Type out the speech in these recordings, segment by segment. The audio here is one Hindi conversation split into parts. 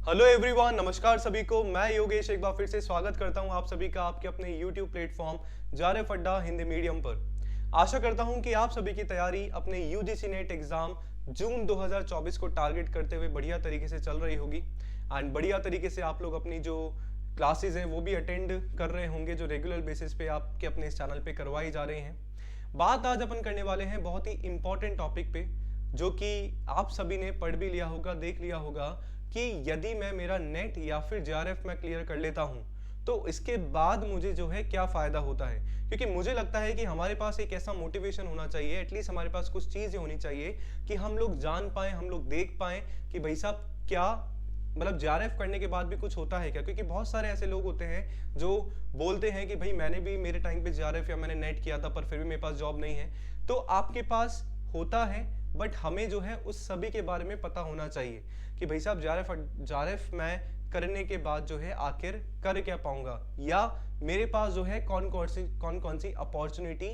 हेलो एवरीवन, नमस्कार सभी को। मैं योगेश एक बार फिर से स्वागत करता हूं आप सभी का आपके अपने YouTube प्लेटफॉर्म जारेफ अड्डा हिंदी मीडियम पर। आशा करता हूं कि आप सभी की तैयारी अपने यूजीसी नेट एग्जाम जून 2024 को टारगेट करते हुए बढ़िया तरीके से चल रही होगी एंड बढ़िया तरीके से आप लोग अपनी जो क्लासेस हैं वो भी अटेंड कर रहे होंगे, जो रेगुलर बेसिस पे आपके अपने इस चैनल पे करवाई जा रही हैं। बात आज अपन करने वाले हैं बहुत ही इंपॉर्टेंट टॉपिक पे, जो कि आप सभी ने पढ़ भी लिया होगा, देख लिया होगा कि यदि मैं मेरा नेट या फिर जेआरएफ मैं क्लियर कर लेता हूं तो इसके बाद मुझे जो है क्या फायदा होता है। क्योंकि मुझे लगता है कि हमारे पास एक ऐसा मोटिवेशन होना चाहिए, एटलीस्ट हमारे पास कुछ चीजें होनी चाहिए कि हम लोग जान पाए, हम लोग देख पाए कि भाई साहब क्या मतलब जेआरएफ करने के बाद भी कुछ होता है क्या। क्योंकि बहुत सारे ऐसे लोग होते हैं जो बोलते हैं कि भाई मैंने भी मेरे टाइम पे जेआरएफ या मैंने नेट किया था पर फिर भी मेरे पास जॉब नहीं है। तो आपके पास होता है, बट हमें जो है उस सभी के बारे में पता होना चाहिए कि भाई साहब जेआरएफ मैं करने के बाद जो है आखिर कर क्या पाऊंगा, या मेरे पास जो है कौन कौन सी अपॉर्चुनिटी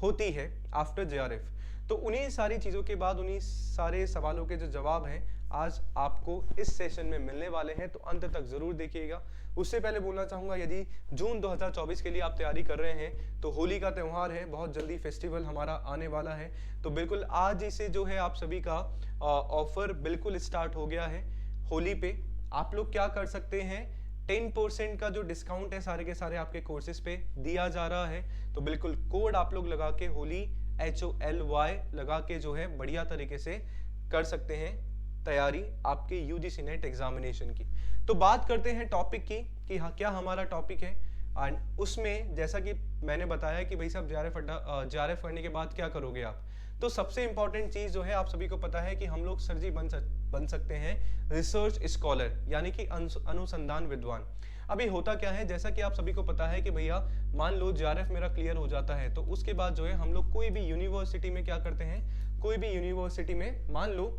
होती है आफ्टर जेआरएफ। तो उन्हीं सारी चीज़ों के बाद उन्हीं सारे सवालों के जो जवाब हैं आज आपको इस सेशन में मिलने वाले हैं, तो अंत तक जरूर देखिएगा। उससे पहले बोलना चाहूंगा, यदि जून 2024 के लिए आप तैयारी कर रहे हैं तो होली का त्यौहार है, बहुत जल्दी फेस्टिवल हमारा आने वाला है। तो बिल्कुल आज ही से जो है आप सभी का ऑफर बिल्कुल स्टार्ट हो गया है। होली पे आप लोग क्या कर सकते हैं, 10% का जो डिस्काउंट है सारे के सारे आपके कोर्सेज पे दिया जा रहा है। तो बिल्कुल कोड आप लोग लगा के होली HOLY लगा के जो है बढ़िया तरीके से कर सकते हैं तैयारी आपके यूजीसी नेट एग्जामिनेशन की। तो बात करते हैं टॉपिक की कि हाँ क्या हमारा टॉपिक है। एंड उसमें जैसा कि मैंने बताया कि भाई साहब जेआरएफ करने के बाद क्या करोगे आप, तो सबसे इंपॉर्टेंट चीज जो है आप सभी को पता है कि हम लोग सर जी बन सकते हैं रिसर्च स्कॉलर, यानी कि अनुसंधान विद्वान। अभी होता क्या है, जैसा कि आप सभी को पता है कि भैया मान लो जेआरएफ मेरा क्लियर हो जाता है तो उसके बाद जो है हम लोग कोई भी यूनिवर्सिटी में क्या करते हैं, कोई भी यूनिवर्सिटी में मान लो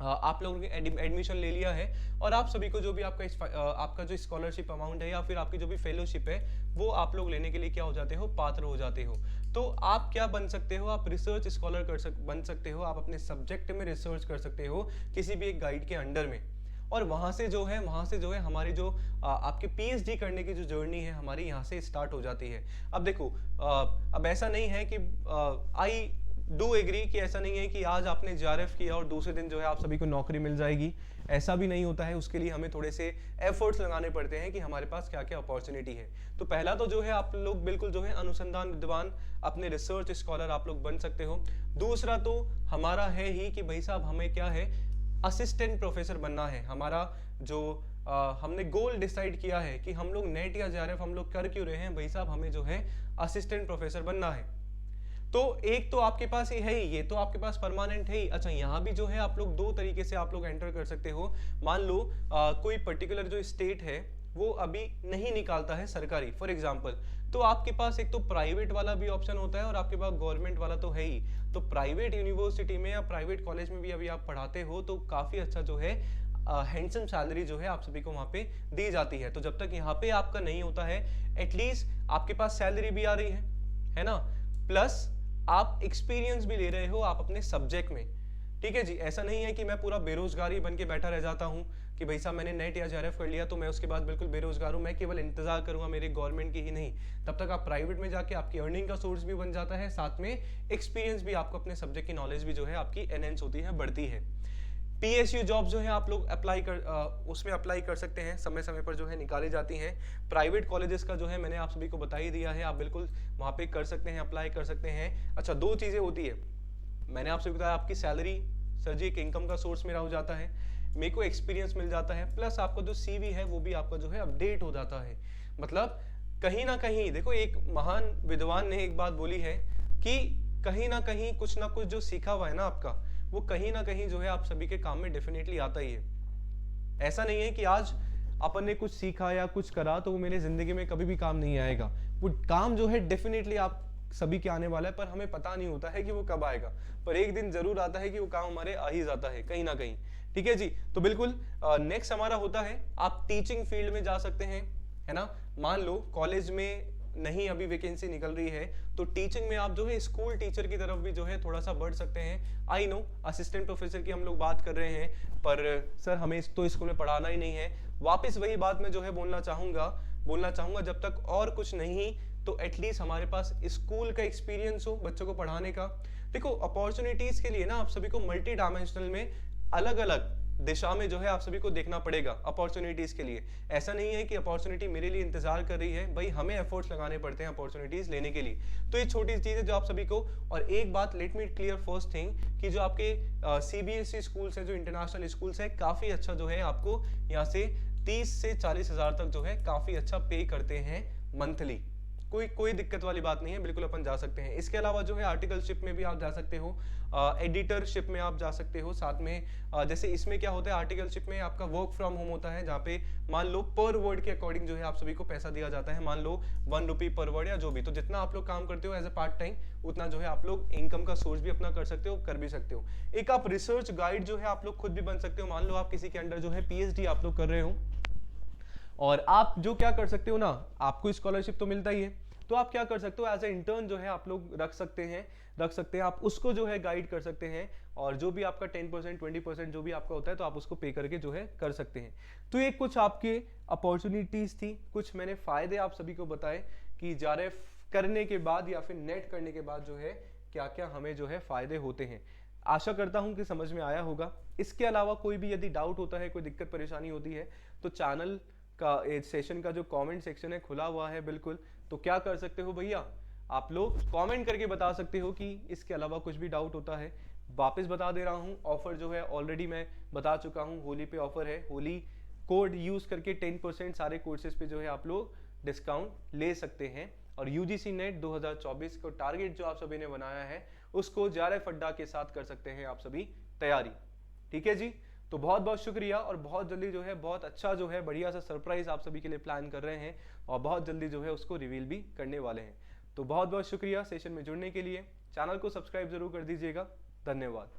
आप लोगों ने एडमिशन ले लिया है और आप सभी को जो भी आपका जो स्कॉलरशिप अमाउंट है या फिर आपकी जो भी फेलोशिप है वो आप लोग लेने के लिए क्या हो जाते हो, पात्र हो जाते हो। तो आप क्या बन सकते हो, आप रिसर्च स्कॉलर बन सकते हो। आप अपने सब्जेक्ट में रिसर्च कर सकते हो किसी भी एक गाइड के अंडर में, और वहां से जो है हमारी जो आपके पीएचडी करने की जो जर्नी है हमारी यहाँ से स्टार्ट हो जाती है। अब देखो अब ऐसा नहीं है कि आई डू एग्री कि ऐसा नहीं है कि आज आपने जेआरएफ किया और दूसरे दिन जो है आप सभी को नौकरी मिल जाएगी, ऐसा भी नहीं होता है। उसके लिए हमें थोड़े से एफर्ट्स लगाने पड़ते हैं कि हमारे पास क्या क्या अपॉर्चुनिटी है। तो पहला तो जो है आप लोग बिल्कुल जो है अनुसंधान विद्वान, अपने रिसर्च स्कॉलर आप लोग बन सकते हो। दूसरा तो हमारा है ही कि भाई साहब हमें क्या है, असिस्टेंट प्रोफेसर बनना है। हमारा जो हमने गोल डिसाइड किया है कि हम लोग नेट या जेआरएफ हम लोग कर क्यों रहे हैं, भाई साहब हमें जो है असिस्टेंट प्रोफेसर बनना है। तो एक तो आपके पास ये है ही, ये तो आपके पास परमानेंट है ही। अच्छा यहाँ भी जो है आप लोग दो तरीके से आप लोग एंटर कर सकते हो। मान लो कोई पर्टिकुलर जो स्टेट है वो अभी नहीं निकालता है सरकारी, फॉर एग्जांपल, तो आपके पास एक तो प्राइवेट वाला भी ऑप्शन होता है और आपके पास गवर्नमेंट वाला तो है ही। तो प्राइवेट यूनिवर्सिटी में या प्राइवेट कॉलेज में भी अभी आप पढ़ाते हो तो काफी अच्छा जो है हैंडसम सैलरी जो है आप सभी को वहां पे दी जाती है। तो जब तक यहाँ पे आपका नहीं होता है, एटलीस्ट आपके पास सैलरी भी आ रही है ना, प्लस आप एक्सपीरियंस भी ले रहे हो आप अपने सब्जेक्ट में। ठीक है जी, ऐसा नहीं है कि मैं पूरा बेरोजगार ही बन के बैठा रह जाता हूँ कि भाई साहब मैंने नेट या जेआरएफ कर लिया तो मैं उसके बाद बिल्कुल बेरोजगार हूँ, मैं केवल इंतजार करूंगा मेरी गवर्नमेंट की ही। नहीं, तब तक आप प्राइवेट में जाके आपकी अर्निंग का सोर्स भी बन जाता है, साथ में एक्सपीरियंस भी, आपको अपने सब्जेक्ट की नॉलेज भी जो है आपकी एनहेंस होती है, बढ़ती है। पीएसयू जॉब जो है आप लोग उसमें अप्लाई कर सकते हैं, समय समय पर जो है निकाली जाती हैं। प्राइवेट कॉलेजेस का जो है मैंने आप सभी को बता ही दिया है, आप बिल्कुल वहाँ पे कर सकते हैं, अप्लाई कर सकते हैं। अच्छा, दो चीज़ें होती है, मैंने आपसे बताया आपकी सैलरी सर जी एक इनकम का सोर्स मेरा हो जाता है, मेरे को एक्सपीरियंस मिल जाता है, प्लस आपका जो सीवी है वो भी आपका जो है अपडेट हो जाता है। मतलब कहीं ना कहीं देखो, एक महान विद्वान ने एक बात बोली है कि कहीं ना कहीं कुछ ना कुछ जो सीखा हुआ है ना आपका, वो कहीं ना कहीं जो है आप सभी के काम में डेफिनेटली आता ही है। ऐसा नहीं है कि आज अपन ने कुछ सीखा या कुछ करा तो वो मेरे जिंदगी में कभी भी काम नहीं आएगा। वो काम जो है डेफिनेटली आप सभी के आने वाला है, पर हमें पता नहीं होता है कि वो कब आएगा, पर एक दिन जरूर आता है कि वो काम हमारे आ ही जाता है कहीं ना कहीं। ठीक है जी, तो बिल्कुल नेक्स्ट हमारा होता है आप टीचिंग फील्ड में जा सकते हैं, है ना। मान लो कॉलेज में नहीं अभी वैकेंसी निकल रही है तो टीचिंग में आप जो है स्कूल टीचर की तरफ भी जो है थोड़ा सा बढ़ सकते हैं। आई नो असिस्टेंट प्रोफेसर की हम लोग बात कर रहे हैं, पर सर हमें तो स्कूल में पढ़ाना ही नहीं है। वापस वही बात मैं जो है बोलना चाहूंगा जब तक और कुछ नहीं तो एटलीस्ट हमारे पास स्कूल का एक्सपीरियंस हो बच्चों को पढ़ाने का। देखो अपॉर्चुनिटीज के लिए ना आप सभी को मल्टी डायमेंशनल में अलग अलग दिशा में जो है आप सभी को देखना पड़ेगा अपॉर्चुनिटीज के लिए। ऐसा नहीं है कि अपॉर्चुनिटी मेरे लिए इंतजार कर रही है, भाई हमें एफर्ट्स लगाने पड़ते हैं अपॉर्चुनिटीज लेने के लिए। तो ये छोटी चीज है जो आप सभी को। और एक बात let me clear first thing कि जो आपके सीबीएसई स्कूल्स हैं, जो इंटरनेशनल स्कूल्स हैं, काफी अच्छा जो है आपको यहाँ से 30 से 40 हजार तक जो है काफी अच्छा पे करते हैं मंथली। कोई दिक्कत वाली बात नहीं है, बिल्कुल अपन जा सकते हैं। इसके अलावा जो है आर्टिकलशिप में भी आप जा सकते हो, एडिटरशिप में आप जा सकते हो। साथ में जैसे इसमें क्या होता है, आर्टिकलशिप में आपका वर्क फ्रॉम होम होता है, जहाँ पे मान लो पर वर्ड के अकॉर्डिंग जो है आप सभी को पैसा दिया जाता है। मान लो 1 रुपी पर वर्ड या जो भी, तो जितना आप लोग काम करते हो एज ए पार्ट टाइम उतना जो है आप लोग इनकम का सोर्स भी अपना कर सकते हो, कर भी सकते हो। एक आप रिसर्च गाइड जो है आप लोग खुद भी बन सकते हो। मान लो आप किसी के अंडर जो है PhD आप लोग कर रहे हो और आप जो क्या कर सकते हो ना, आपको स्कॉलरशिप तो मिलता ही है, तो आप क्या कर सकते हो एज ए इंटर्न जो है आप लोग रख सकते हैं आप उसको जो है गाइड कर सकते हैं। और जो भी आपका 10% 20% जो भी आपका होता है तो आप उसको पे करके जो है कर सकते हैं। तो ये कुछ आपके अपॉर्चुनिटीज थी, कुछ मैंने फायदे आप सभी को बताए कि JRF करने के बाद या फिर नेट करने के बाद जो है क्या क्या हमें जो है फायदे होते हैं। आशा करता हूं कि समझ में आया होगा। इसके अलावा कोई भी यदि डाउट होता है, कोई दिक्कत परेशानी होती है तो चैनल का सेशन का जो कमेंट सेक्शन है खुला हुआ है बिल्कुल। तो क्या कर सकते हो भैया, आप लोग कमेंट करके बता सकते हो कि इसके अलावा कुछ भी डाउट होता है। वापस बता दे रहा हूं, ऑफर जो है ऑलरेडी मैं बता चुका हूं, होली पे ऑफर है। होली कोड यूज करके 10% सारे कोर्सेज पे जो है आप लोग डिस्काउंट ले सकते हैं। और यूजीसी नेट 2024 को टारगेट जो आप सभी ने बनाया है उसको JRF अड्डा के साथ कर सकते हैं आप सभी तैयारी। ठीक है जी, तो बहुत बहुत शुक्रिया। और बहुत जल्दी जो है बहुत अच्छा जो है बढ़िया सा सरप्राइज आप सभी के लिए प्लान कर रहे हैं और बहुत जल्दी जो है उसको रिवील भी करने वाले हैं। तो बहुत बहुत शुक्रिया सेशन में जुड़ने के लिए। चैनल को सब्सक्राइब जरूर कर दीजिएगा। धन्यवाद।